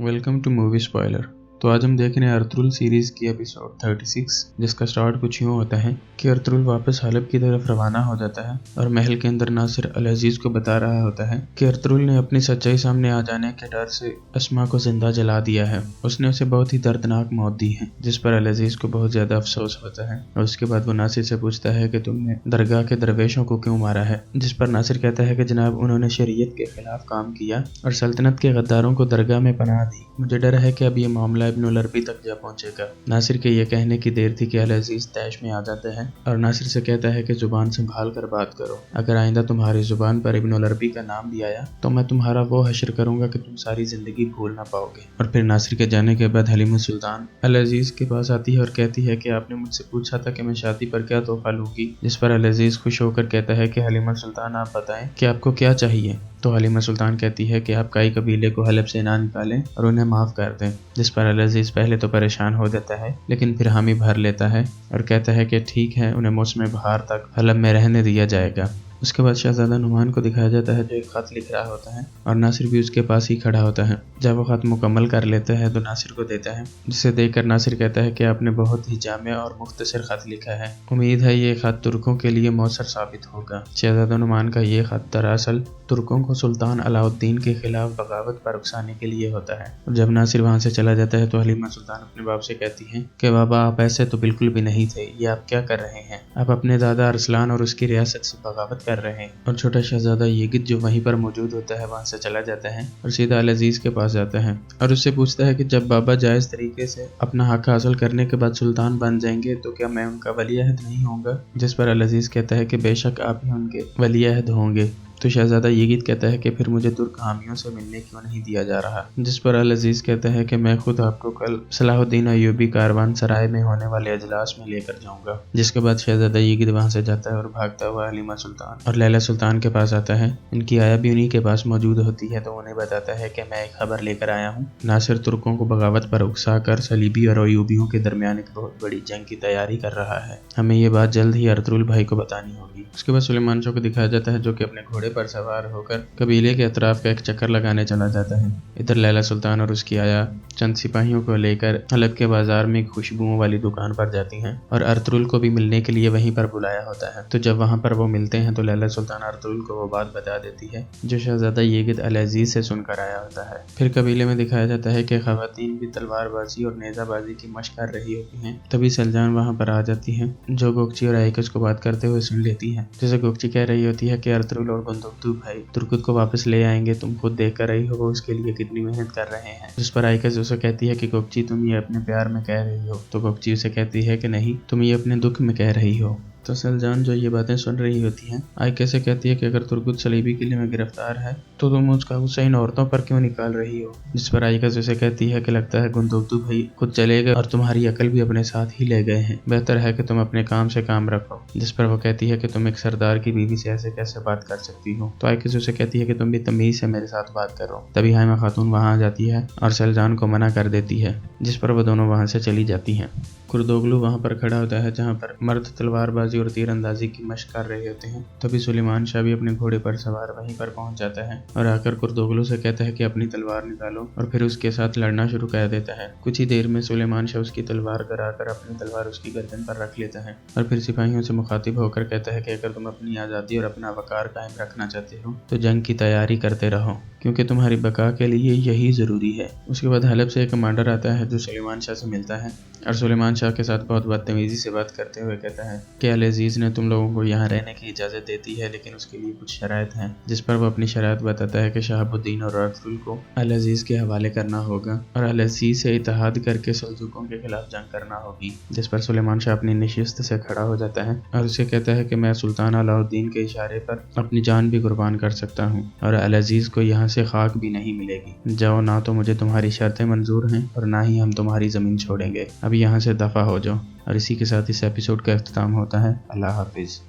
Welcome two movie spoiler. तो आज हम देख रहे हैं अर्तुगरुल सीरीज की एपिसोड 36, जिसका स्टार्ट कुछ यूँ होता है कि अर्तुगरुल वापस हलब की तरफ रवाना हो जाता है और महल के अंदर नासिर अल अजीज को बता रहा होता है कि अर्तुगरुल ने अपनी सच्चाई सामने आ जाने के डर से अस्मा को जिंदा जला दिया है। उसने उसे बहुत ही दर्दनाक मौत दी है, जिस पर अल अजीज को बहुत ज्यादा अफसोस होता है। और उसके बाद वो नासिर से पूछता है कि तुमने दरगाह के दरवेशों को क्यों मारा है, जिस पर नासिर कहता है कि जनाब उन्होंने शरीयत के खिलाफ काम किया और सल्तनत के गद्दारों को दरगाह में पनाह दी। मुझे डर है कि अब ये मामला इब्न उल अरबी तक जा पहुंचेगा। नासिर के ये कहने की देर थी कि अल अजीज तैश में आ जाते हैं और नासिर से कहता है कि जुबान संभाल कर बात करो। अगर आइंदा तुम्हारी जुबान पर इब्न उल अरबी का नाम भी आया तो मैं तुम्हारा वो हश्र करूंगा कि तुम सारी जिंदगी भूल ना पाओगे। और फिर नासिर के जाने के बाद हलीमा सुल्तान अल अजीज के पास आती है और कहती है कि आपने मुझसे पूछा था कि मैं शादी पर क्या तोहफा लूंगी, जिस पर अल अजीज खुश होकर कहता है कि हलीमा सुल्तान आप बताएं कि आपको क्या चाहिए। तो हलीमा सुल्तान कहती है कि आप काई कबीले को हलब से ना निकालें और उन्हें माफ़ कर दें, जिस पर अल अजीज पहले तो परेशान हो जाता है लेकिन फिर हामी भर लेता है और कहता है कि ठीक है, उन्हें मौसम बहार तक हलब में रहने दिया जाएगा। उसके बाद शहजादा नुमान को दिखाया जाता है जो एक खत लिख रहा होता है और नासिर भी उसके पास ही खड़ा होता है। जब वो खत मुकम्मल कर लेता है तो नासिर को देता है, जिसे देखकर नासिर कहता है कि आपने बहुत ही जामे और मुख्तसर खत लिखा है। उम्मीद है ये खत तुर्कों के लिए मौसर साबित होगा। शहजादा नुमान का ये खत दरअसल तुर्कों को सुल्तान अलाउद्दीन के खिलाफ बगावत पर उकसाने के लिए होता है। जब नासिर वहाँ से चला जाता है तो हलीमा सुल्तान अपने बाप से कहती है कि बाबा आप ऐसे तो बिल्कुल भी नहीं थे, ये आप क्या कर रहे हैं? आप अपने दादा अरसलान और उसकी रियासत से बगावत कर रहे हैं। और छोटा शहजादा येगिद जो वहीं पर मौजूद होता है वहां से चला जाता है और सीधा अल अजीज के पास जाता है और उससे पूछता है कि जब बाबा जायज तरीके से अपना हक हासिल करने के बाद सुल्तान बन जाएंगे तो क्या मैं उनका वली अहद नहीं होऊंगा? जिस पर अल अजीज कहता है कि बेशक आप ही उनके वली अहद होंगे। तो शहजादा येगिद कहता है कि फिर मुझे तुर्क हामियों से मिलने क्यों नहीं दिया जा रहा? जिस पर अल अजीज कहता है कि मैं खुद आपको कल सलाहुद्दीन अय्यूबी कारवान सराय में होने वाले अजलास में लेकर जाऊंगा। जिसके बाद शहजादा येगिद वहां से जाता है और भागता हुआ हलीमा सुल्तान और लैला सुल्तान के पास आता है। इनकी आया भी उन्हीं के पास मौजूद होती है तो उन्हें बताता है कि मैं एक खबर लेकर आया हूँ। नासिर तुर्कों को बगावत पर उकसा कर सलीबी और अय्यूबियों के दरमियान एक बहुत बड़ी जंग की तैयारी कर रहा है। हमें ये बात जल्द ही अर्तुगरुल भाई को बतानी होगी। उसके बाद सुलेमान शाह को दिखाया जाता है जो कि अपने घोड़े पर सवार होकर कबीले के अतराफ का एक चक्कर लगाने चला जाता है। इधर लैला सुल्तान और उसकी आया चंद सिपाहियों को लेकर हलब के बाजार में खुशबुओं वाली दुकान पर जाती हैं और अर्तुगरुल को भी मिलने के लिए वहीं पर बुलाया होता है। तो जब वहां पर वो मिलते हैं तो लैला सुल्तान अर्तुगरुल को वो बात बता देती है जो शहजादा येगिद अल अजीज से सुनकर आया होता है। फिर कबीले में दिखाया जाता है कि खवातीन भी तलवारबाजी और नेजाबाजी की मशक कर रही होती हैं। तभी सलजान वहां पर आ जाती है जो गोकची और आइकस को बात करते हुए सुन लेती है। जैसे गोकची कह रही होती है कि अर्तुगरुल और बंदूकतू भाई तुर्कुत को वापस ले आएंगे, तुम खुद देख कर रही हो वो उसके लिए कितनी मेहनत कर रहे हैं। जिस पर आइकस उसे कहती है कि गोकची तुम ये अपने प्यार में कह रही हो, तो गोकची उसे कहती है कि नहीं, तुम ये अपने दुख में कह रही हो। तो सलजान जो ये बातें सुन रही होती हैं आइकस से कहती है कि अगर तुर्कुत सलीबी किले में गिरफ्तार है तो तुम उसका हुसैन औरतों पर क्यों निकाल रही हो? जिस पर आइकस उसे कहती है कि लगता है गुंदोगतू भाई खुद चले गए और तुम्हारी अकल भी अपने साथ ही ले गए हैं, बेहतर है कि तुम अपने काम से काम रखो। जिस पर वो कहती है कि तुम एक सरदार की बीवी से ऐसे कैसे बात कर सकती हो? तो आइकस उसे कहती है कि तुम भी तमीज से मेरे साथ बात करो। तभी हाइमा खातून वहां आ जाती है और सलजान को मना कर देती है, जिस पर वो दोनों वहां से चली जाती हैं। कुर्दोगलू वहां पर खड़ा होता है जहां पर मर्द तलवारबाजी और तीरंदाजी की मशक कर रहे होते हैं। तभी सुलेमान शाह भी अपने घोड़े पर सवार वहीं पर पहुंच जाता है और आकर कुर्दोगलू से कहता है कि अपनी तलवार निकालो और फिर उसके साथ लड़ना शुरू कर देता है। कुछ ही देर में सुलेमान शाह उसकी तलवार गिराकर अपनी तलवार उसकी गर्दन पर रख लेता है और फिर सिपाहियों से मुखातिब होकर कहता है कि अगर तुम अपनी आज़ादी और अपना वकार कायम रखना चाहते हो तो जंग की तैयारी करते रहो, क्योंकि तुम्हारी बका के लिए यही जरूरी है। उसके बाद हलब से एक कमांडर आता है जो सुलेमान शाह से मिलता है और सुलेमान शाह के साथ बहुत बदतमीजी से बात करते हुए कहता है कि अल अजीज ने तुम लोगों को यहाँ रहने की इजाज़त देती है, लेकिन उसके लिए कुछ शराइत हैं। जिस पर वो अपनी शराइत बताता है कि शहाबुद्दीन और अर्तुगरुल को अल अजीज के हवाले करना होगा और अल अजीज से इत्तेहाद करके सल्जुकों के खिलाफ जंग करना होगी। जिस पर सुलेमान शाह अपनी नशिस्त से खड़ा हो जाता है और उसे कहता है कि मैं सुल्तान अलाउद्दीन के इशारे पर अपनी जान भी कुर्बान कर सकता हूँ और अल अजीज को यहाँ से खाक भी नहीं मिलेगी। जाओ, ना तो मुझे तुम्हारी शर्तें मंजूर हैं और ना ही हम तुम्हारी ज़मीन छोड़ेंगे, अब यहाँ से दफा हो जाओ। और इसी के साथ इस एपिसोड का इख्तिताम होता है। अल्लाह हाफिज़।